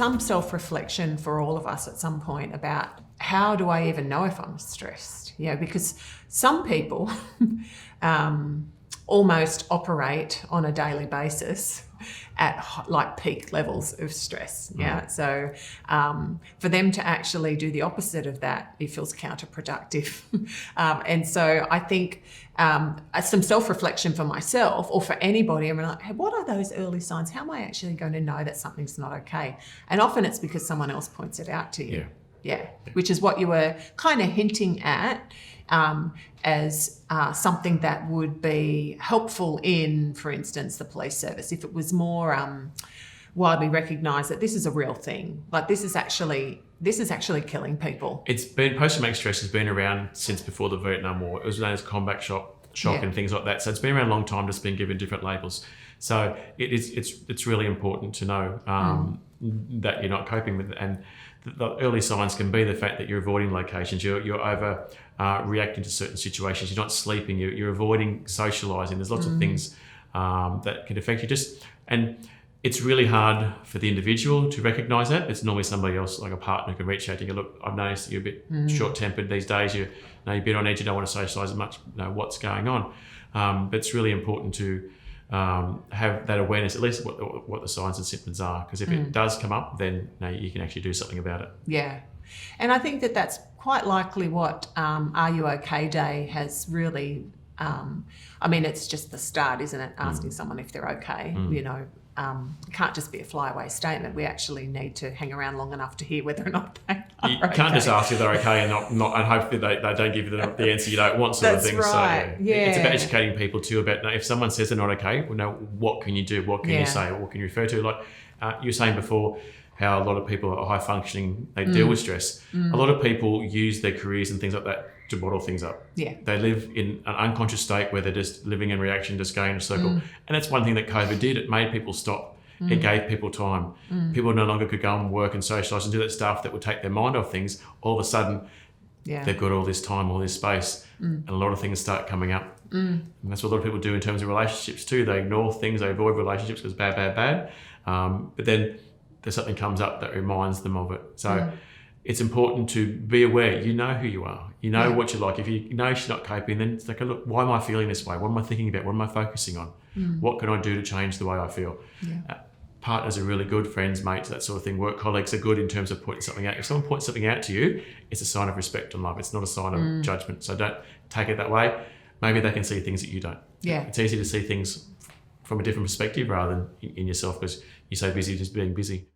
some self-reflection for all of us at some point about how do I even know if I'm stressed? Because some people almost operate on a daily basis at like peak levels of stress. So for them to actually do the opposite of that, it feels counterproductive. And so I think some self-reflection for myself or for anybody, I'm like, hey, what are those early signs? How am I actually going to know that something's not okay? And often it's because someone else points it out to you. Yeah. Which is what you were kind of hinting at as something that would be helpful in, for instance, the police service. If it was more widely recognised that this is a real thing, like this is actually killing people. It's been post-traumatic stress has been around since before the Vietnam War. It was known as combat shock and things like that. So it's been around a long time, just been given different labels. So it's really important to know that you're not coping with it. And the early signs can be the fact that you're avoiding locations, you're over reacting to certain situations, you're not sleeping, you're avoiding socialising. There's lots of things that can affect you. And it's really hard for the individual to recognise that. It's normally somebody else, like a partner, who can reach out to you. Look, I've noticed that you're a bit short-tempered these days. You're a bit on edge. You don't want to socialise as much. What's going on? But it's really important to have that awareness, at least what the signs and symptoms are, because if it does come up, then you can actually do something about it. Yeah, and I think that's quite likely what Are You OK Day has really. It's just the start, isn't it? Asking someone if they're okay. It can't just be a flyaway statement. We actually need to hang around long enough to hear whether or not they are You can't just ask if they're okay and not and hope that they don't give you the answer you don't want, sort of thing. Right. So it's about educating people too about if someone says they're not okay, what can you do? What can you say? What can you refer to? Like you were saying before, how a lot of people are high functioning, they deal with stress. A lot of people use their careers and things like that to bottle things up. Yeah. They live in an unconscious state where they're just living in reaction, just going in a circle. And that's one thing that COVID did. It made people stop. It gave people time. People no longer could go and work and socialise and do that stuff that would take their mind off things. All of a sudden, they've got all this time, all this space, and a lot of things start coming up. And that's what a lot of people do in terms of relationships too. They ignore things, they avoid relationships because bad. But then there's something comes up that reminds them of it. So it's important to be aware. You know who you are. You know what you're like. If you know she's not coping, then it's like, look, why am I feeling this way? What am I thinking about? What am I focusing on? What can I do to change the way I feel? Partners are really good, friends, mates, that sort of thing. Work colleagues are good in terms of pointing something out. If someone points something out to you, it's a sign of respect and love. It's not a sign of judgment. So don't take it that way. Maybe they can see things that you don't. Yeah. It's easy to see things from a different perspective rather than in yourself because you're so busy just being busy.